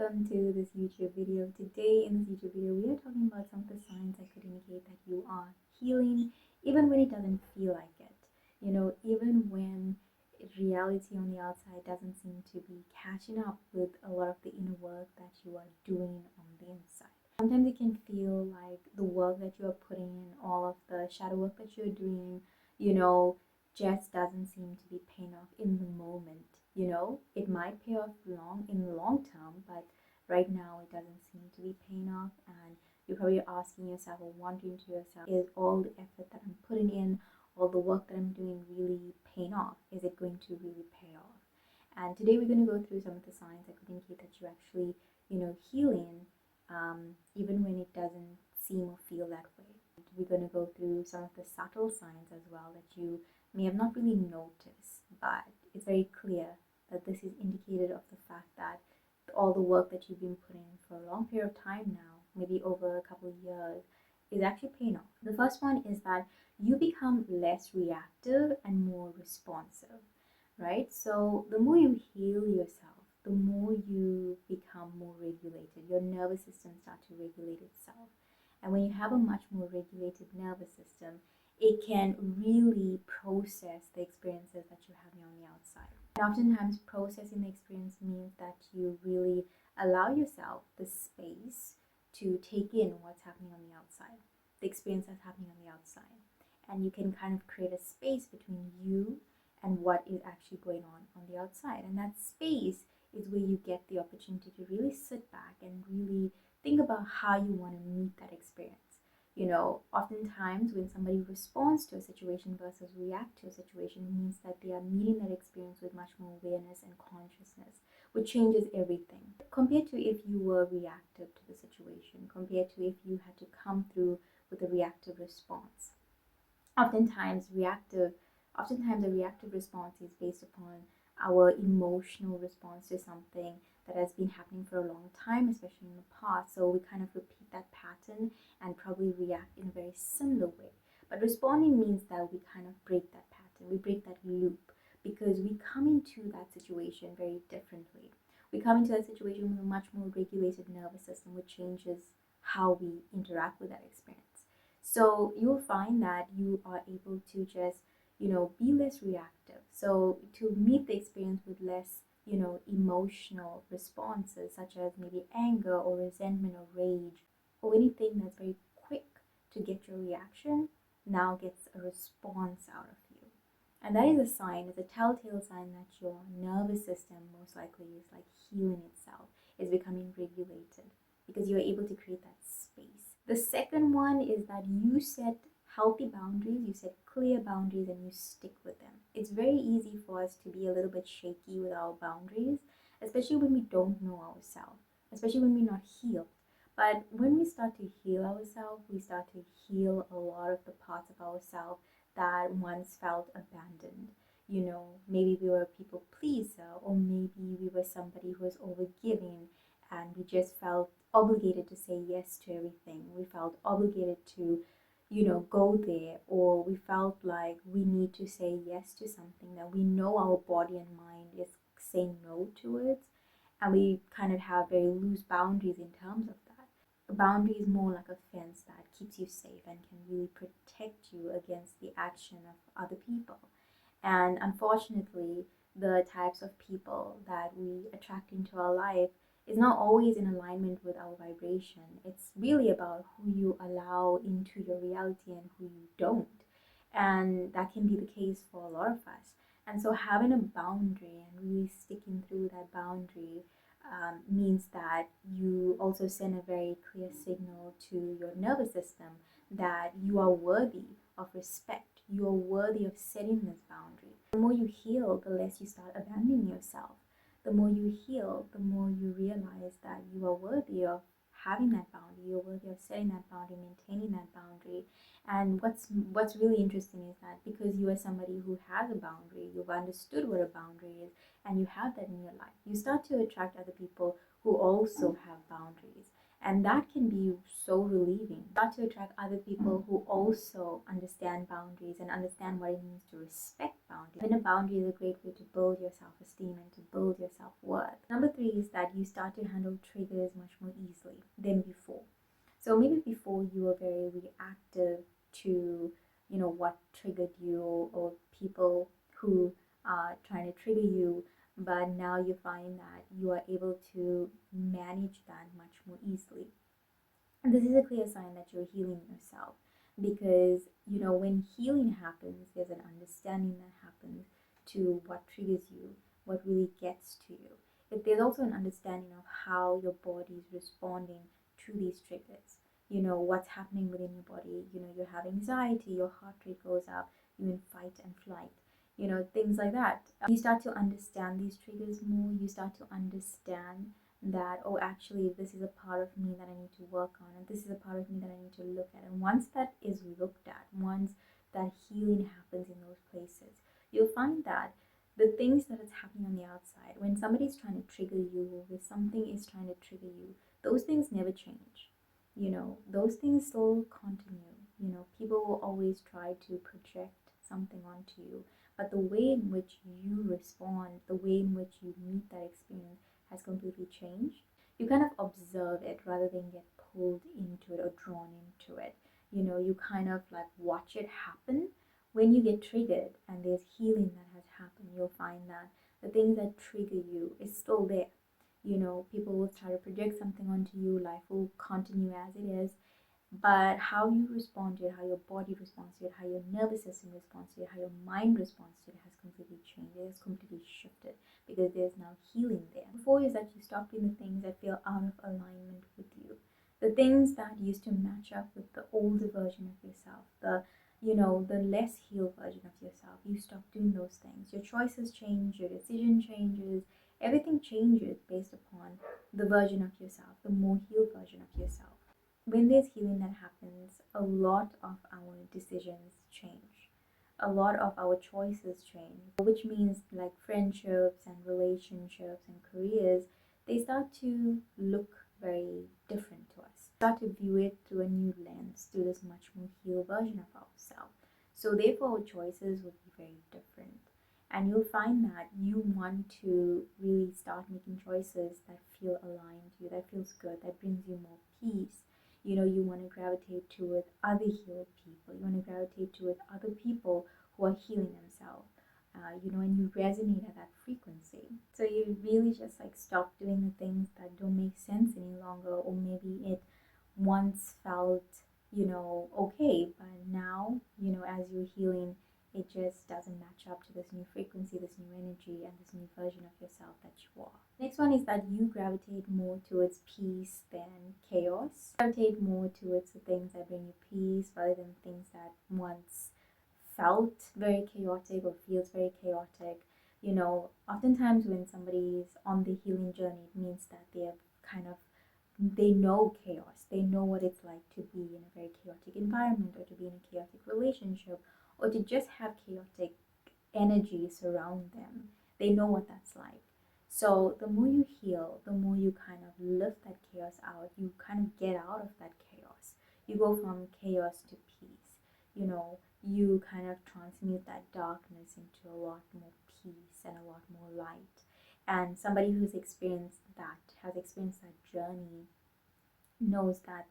welcome to this YouTube video. Today in this YouTube video, we are talking about some of the signs that could indicate that you are healing, even when it doesn't feel like it. Even when reality on the outside doesn't seem to be catching up with a lot of the inner work that you are doing on the inside. Sometimes it can feel like the work that you are putting in, all of the shadow work that you're doing, just doesn't seem to be paying off in the moment. It might pay off in the long term, but right now it doesn't seem to be paying off, and you're probably asking yourself or wondering to yourself, is all the effort that I'm putting in, all the work that I'm doing really paying off? Is it going to really pay off? And today we're going to go through some of the signs that could indicate that you're actually, healing, even when it doesn't seem or feel that way. We're going to go through some of the subtle signs as well that you may have not really noticed, but it's very clear that this is indicated of the fact that all the work that you've been putting for a long period of time now, maybe over a couple of years, is actually paying off. The first one is that you become less reactive and more responsive, right? So the more you heal yourself, the more you become more regulated. Your nervous system starts to regulate itself. And when you have a much more regulated nervous system, it can really process the experiences that you're having on the outside. And oftentimes, processing the experience means that you really allow yourself the space to take in what's happening on the outside, the experience that's happening on the outside. And you can kind of create a space between you and what is actually going on the outside. And that space is where you get the opportunity to really sit back and really think about how you want to meet that experience. Oftentimes when somebody responds to a situation versus react to a situation, it means that they are meeting that experience with much more awareness and consciousness, which changes everything. Compared to if you were reactive to the situation, compared to if you had to come through with a reactive response. Oftentimes a reactive response is based upon our emotional response to something that has been happening for a long time, especially in the past. So we kind of repeat that pattern and probably react in a very similar way. But responding means that we kind of break that pattern, we break that loop, because we come into that situation very differently. We come into that situation with a much more regulated nervous system, which changes how we interact with that experience. So you'll find that you are able to just, be less reactive. So to meet the experience with less, emotional responses, such as maybe anger or resentment or rage, or anything that's very quick to get your reaction, now gets a response out of you. And that is a sign, it's a telltale sign that your nervous system most likely is like healing itself, is becoming regulated, because you're able to create that space. The second one is that you set healthy boundaries, you set clear boundaries, and you stick with them. It's very easy for us to be a little bit shaky with our boundaries, especially when we don't know ourselves, especially when we're not healed. But when we start to heal ourselves, we start to heal a lot of the parts of ourselves that once felt abandoned. Maybe we were a people pleaser, or maybe we were somebody who was overgiving, and we just felt obligated to say yes to everything. We felt obligated to, go there, or we felt like we need to say yes to something that we know our body and mind is saying no towards, and we kind of have very loose boundaries in terms of that. A boundary is more like a fence that keeps you safe and can really protect you against the action of other people. And unfortunately, the types of people that we attract into our life is not always in alignment with our vibration. It's really about who you allow into your reality and who you don't. And that can be the case for a lot of us. And so having a boundary and really sticking through that boundary means that you also send a very clear signal to your nervous system that you are worthy of respect. You are worthy of setting this boundary. The more you heal, the less you start abandoning yourself. The more you heal, the more you realize that you are worthy of having that boundary. You're worthy of setting that boundary, maintaining that boundary. And what's really interesting is that because you are somebody who has a boundary, you've understood what a boundary is, and you have that in your life, you start to attract other people who also have boundaries. And that can be so relieving. Start to attract other people who also understand boundaries and understand what it means to respect boundaries. Having a boundary is a great way to build your self-esteem and to build your self-worth. Number three is that you start to handle triggers much more easily than before. So maybe before you were very reactive to, what triggered you, or people who are trying to trigger you, but now you find that you are able to manage that much more easily. And this is a clear sign that you're healing yourself, because when healing happens, there's an understanding that happens to what triggers you, what really gets to you. There's also an understanding of how your body is responding to these triggers. What's happening within your body. You have anxiety, your heart rate goes up, you're in fight and flight, things like that. You start to understand these triggers more. You start to understand that, oh, actually this is a part of me that I need to work on, and this is a part of me that I need to look at. And once that is looked at, once that healing happens in those places, you'll find that the things that is happening on the outside, when somebody's trying to trigger you, or when something is trying to trigger you, those things never change. Those things still continue. People will always try to project something onto you, but the way in which you respond, the way in which you meet that experience has completely changed. You kind of observe it rather than get pulled into it or drawn into it. You kind of like watch it happen. When you get triggered and there's healing that has happened, you'll find that the things that trigger you is still there. People will try to project something onto you, life will continue as it is, but how you respond to it, how your body responds to it, how your nervous system responds to it, how your mind responds to it has completely changed. It has completely shifted, because there's now healing there. Before is that you stop doing the things that feel out of alignment with you. The things that used to match up with the older version of yourself, the less healed version of yourself. You stop doing those things. Your choices change, your decision changes, everything changes based upon the version of yourself, the more healed version of yourself. When there's healing that happens, a lot of our decisions change. A lot of our choices change, which means like friendships and relationships and careers, they start to look very different to us. Start to view it through a new lens, through this much more healed version of ourselves. So therefore our choices will be very different. And you'll find that you want to really start making choices that feel aligned to you, that feels good, that brings you more peace. You want to gravitate towards other healed people. You want to gravitate towards other people who are healing themselves. And you resonate at that frequency. So you really just like stop doing the things that don't make sense any longer, or maybe it once felt, okay, but now, as you're healing, it just doesn't match up to this new frequency, this new energy, and this new version of yourself that you are. Next one is that you gravitate more towards peace than chaos. Gravitate more towards the things that bring you peace rather than things that once felt very chaotic or feels very chaotic. Oftentimes when somebody is on the healing journey, it means that they know chaos. They know what it's like to be in a very chaotic environment, or to be in a chaotic relationship, or to just have chaotic energy surround them. They know what that's like. So the more you heal, the more you kind of lift that chaos out. You kind of get out of that chaos. You go from chaos to peace. You kind of transmute that darkness into a lot more peace and a lot more light. And somebody who's experienced that, has experienced that journey, knows that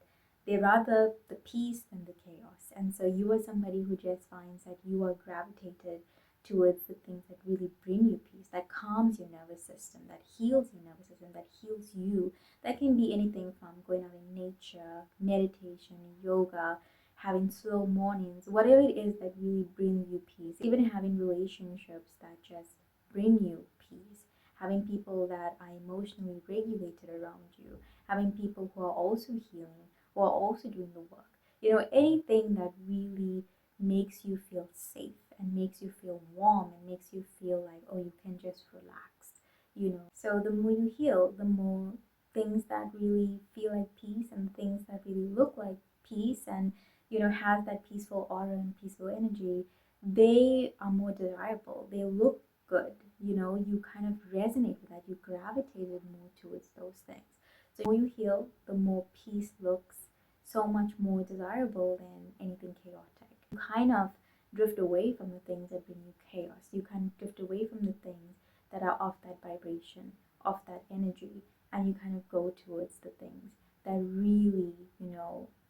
they rather the peace than the chaos. And so you are somebody who just finds that you are gravitated towards the things that really bring you peace, that calms your nervous system, that heals your nervous system, that heals you. That can be anything from going out in nature, meditation, yoga, having slow mornings, whatever it is that really brings you peace. Even having relationships that just bring you peace, having people that are emotionally regulated around you, having people who are also healing, who are also doing the work. Anything that really makes you feel safe and makes you feel warm and makes you feel like, oh, you can just relax. So the more you heal, the more things that really feel like peace, and things that really look like peace, and have that peaceful aura and peaceful energy, they are more desirable. They look good. You kind of resonate with that. You gravitated more towards those things. So the more you heal, the more peace looks so much more desirable than anything chaotic. You kind of drift away from the things that bring you chaos. You kind of drift away from the things that are off that vibration, off that energy, and you kind of go towards the things that really,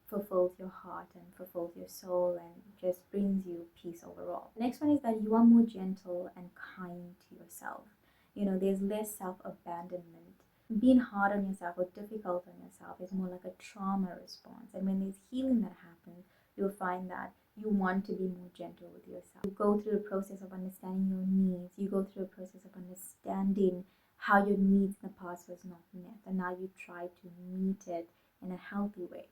fulfills your heart and fulfills your soul and just brings you peace overall. The next one is that you are more gentle and kind to yourself. There's less self abandonment. Being hard on yourself or difficult on yourself is more like a trauma response. And when there's healing that happens, you'll find that you want to be more gentle with yourself. You go through the process of understanding your needs. You go through the process of understanding how your needs in the past was not met, and now you try to meet it in a healthy way.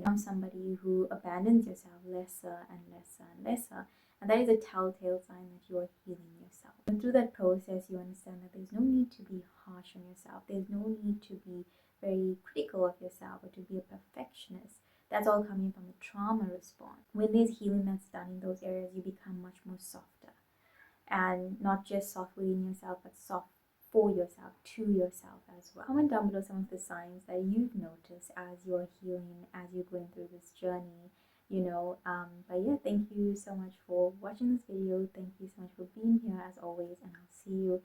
I'm somebody who abandons yourself lesser and lesser and lesser, and that is a telltale sign that you are healing yourself. And through that process, you understand that there's no need to be harsh on yourself. There's no need to be very critical of yourself or to be a perfectionist. That's all coming from a trauma response. When there's healing that's done in those areas, you become much more softer. And not just soft within yourself, but soft for yourself, to yourself as well. Comment down below some of the signs that you've noticed as you're healing, as you're going through this journey. But yeah, thank you so much for watching this video. Thank you so much for being here as always, and I'll see you